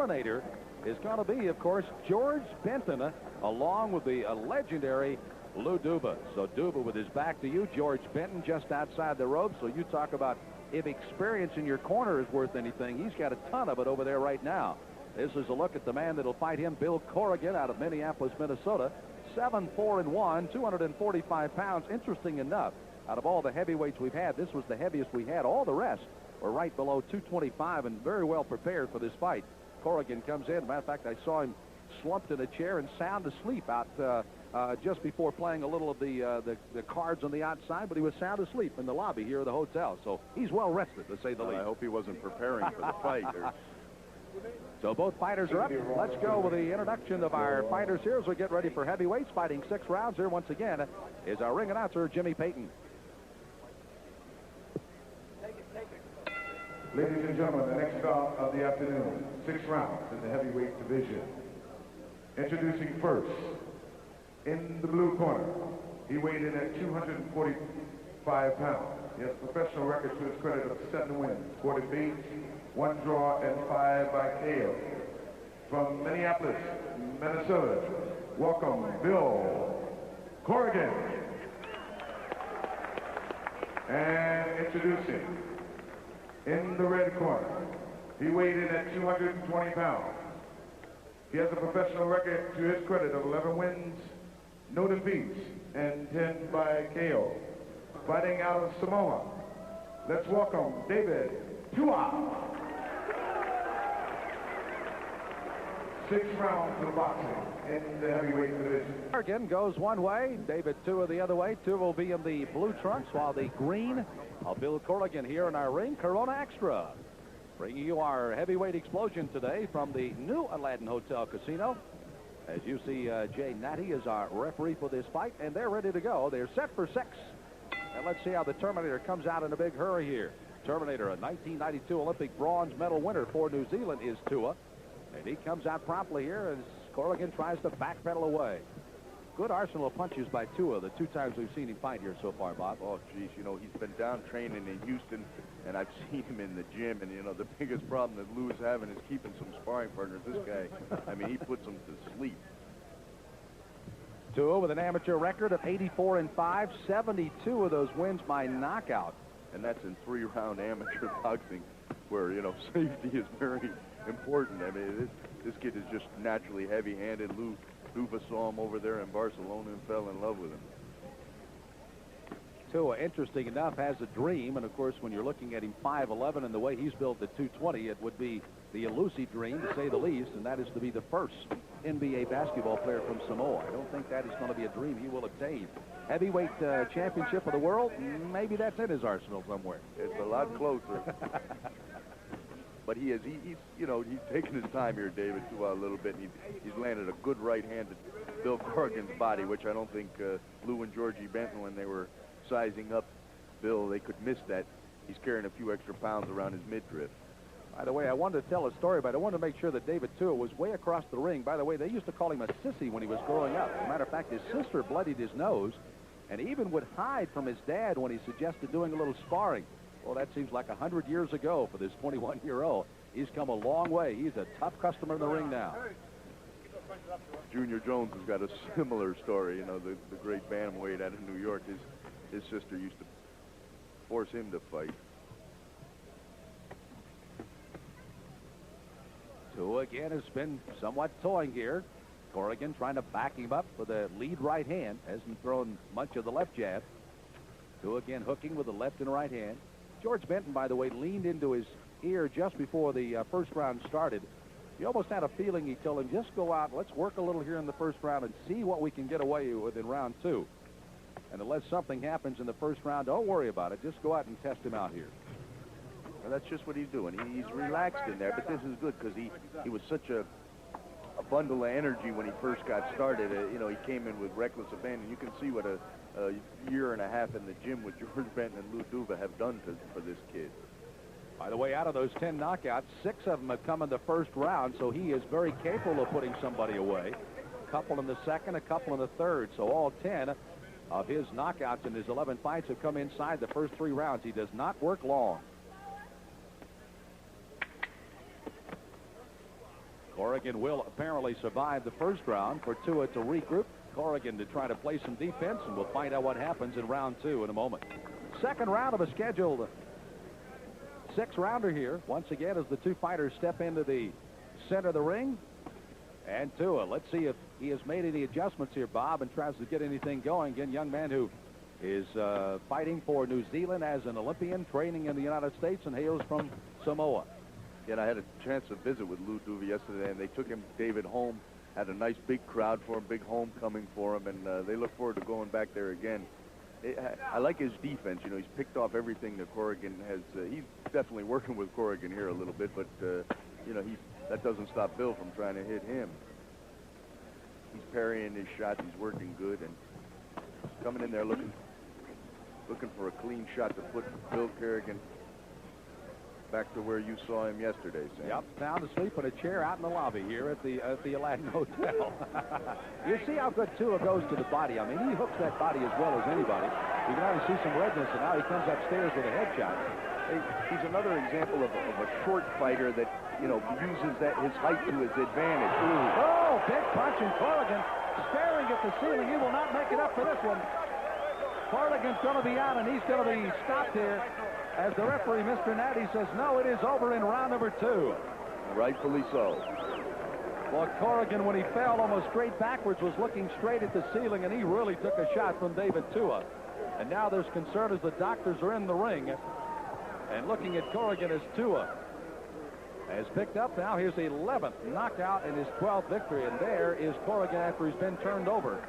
Terminator is going to be, of course, George Benton, along with the legendary Lou Duva. So Duva with his back to you, George Benton just outside the ropes. So you talk about if experience in your corner is worth anything, he's got a ton of it over there right now. This is a look at the man that'll fight him, Bill Corrigan, out of Minneapolis, Minnesota. 7'4" 245 pounds. Interesting enough, out of all the heavyweights we've had, this was the heaviest we had. All the rest were right below 225 and very well prepared for this fight. Corrigan comes in. Matter of fact, I saw him slumped in a chair and sound asleep out just before playing a little of the cards on the outside, but he was sound asleep in the lobby here of the hotel. So he's well rested, to say the least. I hope he wasn't preparing for the fight. So both fighters are up. Let's go with the introduction of our fighters here as we get ready for heavyweights. Fighting 6 rounds here once again is our ring announcer, Jimmy Payton. Ladies and gentlemen, the next bout of the afternoon, 6 rounds in the heavyweight division. Introducing first, in the blue corner, he weighed in at 245 pounds. He has a professional record to his credit of 7 wins, 4 defeats, 1 draw, and 5 by KO. From Minneapolis, Minnesota, welcome Bill Corrigan. And introducing, in the red corner, he weighed in at 220 pounds. He has a professional record to his credit of 11 wins, no defeats, and 10 by KO. Fighting out of Samoa, let's welcome David Tua. 6 rounds of boxing in the heavyweight division. Corrigan goes one way, David Tua the other way. Tua will be in the blue trunks, while the green of Bill Corrigan here in our ring, Corona Extra. Bringing you our heavyweight explosion today from the new Aladdin Hotel Casino. As you see, Jay Natty is our referee for this fight, and they're ready to go. They're set for 6. And let's see how the Terminator comes out in a big hurry here. Terminator, a 1992 Olympic bronze medal winner for New Zealand, is Tua. And he comes out promptly here as Corrigan tries to backpedal away. Good arsenal of punches by Tua the 2 times we've seen him fight here so far, Bob. Oh, geez, you know, he's been down training in Houston, and I've seen him in the gym, and, you know, the biggest problem that Lou's having is keeping some sparring partners. This guy, I mean, he puts them to sleep. Tua with an amateur record of 84-5, 72 of those wins by knockout. And that's in 3-round amateur boxing, where, you know, safety is very important. I mean, this kid is just naturally heavy-handed. Lou Duva saw him over there in Barcelona and fell in love with him. Tua, interesting enough, has a dream, and of course, when you're looking at him 5'11" and the way he's built at 220, it would be the elusive dream, to say the least, and that is to be the first NBA basketball player from Samoa. I don't think that is going to be a dream he will obtain. Heavyweight championship of the world, maybe that's in his arsenal somewhere. It's a lot closer. But he's you know, he's taken his time here, David, too, a little bit. And he's landed a good right hand at Bill Corrigan's body, which I don't think Lou and Georgie Benton, when they were sizing up Bill, they could miss that. He's carrying a few extra pounds around his midriff. By the way, I wanted to tell a story, but I wanted to make sure that David Tua was way across the ring. By the way, they used to call him a sissy when he was growing up. As a matter of fact, his sister bloodied his nose, and he even would hide from his dad when he suggested doing a little sparring. Well, that seems like 100 years ago for this 21-year-old. He's come a long way. He's a tough customer in the ring now. Junior Jones has got a similar story. You know, the great bantamweight out of New York. His sister used to force him to fight. Tua again has been somewhat toying here. Corrigan trying to back him up with a lead right hand. Hasn't thrown much of the left jab. Tua again hooking with the left and right hand. George Benton, by the way, leaned into his ear just before the first round started. You almost had a feeling he told him, just go out, let's work a little here in the first round and see what we can get away with in round 2. And unless something happens in the first round, don't worry about it. Just go out and test him out here. Well, that's just what he's doing. He's relaxed in there, but this is good because he was such a bundle of energy when he first got started. You know, he came in with reckless abandon. You can see what a year and a half in the gym with George Benton and Lou Duva have done for this kid. By the way, out of those 10 knockouts, 6 of them have come in the first round, so he is very capable of putting somebody away. A couple in the second, a couple in the third. So all 10 of his knockouts in his 11 fights have come inside the first 3 rounds. He does not work long. Corrigan will apparently survive the first round. For Tua to regroup, Corrigan to try to play some defense, and we'll find out what happens in round 2 in a moment. Second round of a scheduled 6-rounder here. Once again, as the two fighters step into the center of the ring. And Tua, let's see if he has made any adjustments here, Bob, and tries to get anything going. Again, young man who is fighting for New Zealand as an Olympian, training in the United States, and hails from Samoa. And I had a chance to visit with Lou Duva yesterday, and they took him, David, home. Had a nice big crowd for him, big homecoming for him, and they look forward to going back there again. I like his defense. You know, he's picked off everything that Corrigan has. He's definitely working with Corrigan here a little bit, but you know, that doesn't stop Bill from trying to hit him. He's parrying his shots. He's working good, and coming in there looking for a clean shot to put Bill Corrigan back to where you saw him yesterday, Sam. Yep, sound asleep in a chair out in the lobby here at the Aladdin Hotel. You see how good Tua goes to the body. I mean, he hooks that body as well as anybody. You can already see some redness, and now he comes upstairs with a headshot. He's another example of a short fighter that, you know, uses his height to his advantage. Ooh. Oh, big punch, and Corrigan staring at the ceiling. He will not make it up for this one. Corrigan's going to be out, and he's going to be stopped here. As the referee, Mr. Natty, says, no, it is over in round number 2. Rightfully so. Well, Corrigan, when he fell almost straight backwards, was looking straight at the ceiling, and he really took a shot from David Tua. And now there's concern as the doctors are in the ring and looking at Corrigan as Tua has picked up now his 11th knockout and his 12th victory. And there is Corrigan after he's been turned over.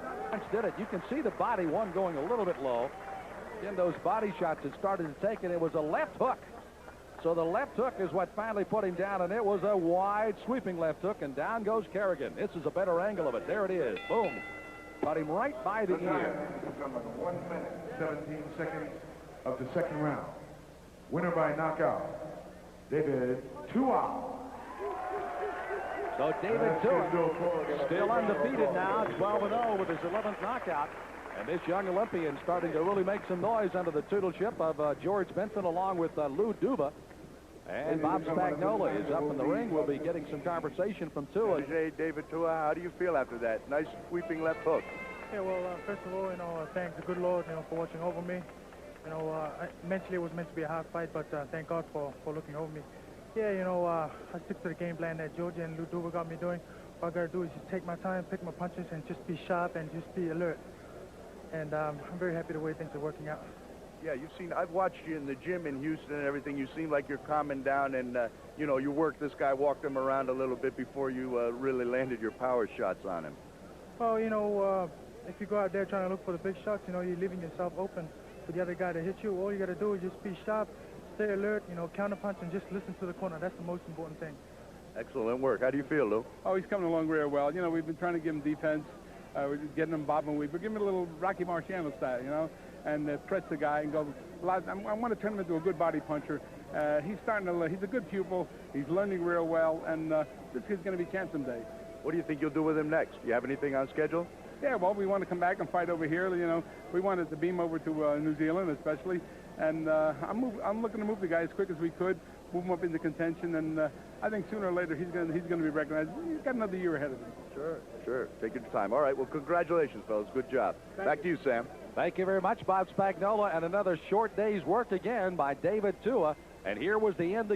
Did it. You can see the body, one going a little bit low. In those body shots it started to take, and it was a left hook. So the left hook is what finally put him down, and it was a wide sweeping left hook, and down goes Corrigan. This is a better angle of it. There it is. Boom. Got him right by the ear. 1 minute, 17 seconds of the second round. Winner by knockout, David Tua. So David Tua still undefeated now, 12-0 with his 11th knockout. And this young Olympian starting to really make some noise under the tutorship of George Benton along with Lou Duva. And Bob Spagnola is up in the ring. We'll be getting some conversation from Tua. Hey, David Tua, how do you feel after that? Nice sweeping left hook. Yeah, well, first of all, you know, thank the good Lord, you know, for watching over me. You know, mentally it was meant to be a hard fight, but thank God for looking over me. Yeah, you know, I stick to the game plan that George and Lou Duva got me doing. All I got to do is just take my time, pick my punches, and just be sharp and just be alert. And I'm very happy the way things are working out. Yeah, I've watched you in the gym in Houston and everything. You seem like you're calming down, and, you know, you worked this guy, walked him around a little bit before you really landed your power shots on him. Well, you know, if you go out there trying to look for the big shots, you know, you're leaving yourself open for the other guy to hit you. All you got to do is just be sharp, stay alert, you know, counter punch, and just listen to the corner. That's the most important thing. Excellent work. How do you feel, Lou? Oh, he's coming along real well. You know, we've been trying to give him defense. We're getting him bobbing weave. We're giving him a little Rocky Marciano style, you know, and press the guy and go. I want to turn him into a good body puncher. He's starting to. He's a good pupil. He's learning real well, and this kid's going to be camp someday. What do you think you'll do with him next? Do you have anything on schedule? Yeah, well, we want to come back and fight over here. You know, we wanted to beam over to New Zealand, especially, and I'm looking to move the guy as quick as we could, move him up into contention, and I think sooner or later he's going to be recognized. He's got another year ahead of him. Sure. Take your time. All right. Well, congratulations, fellas. Good job. Back to you, Sam. Thank you very much, Bob Spagnola, and another short day's work again by David Tua. And here was the end.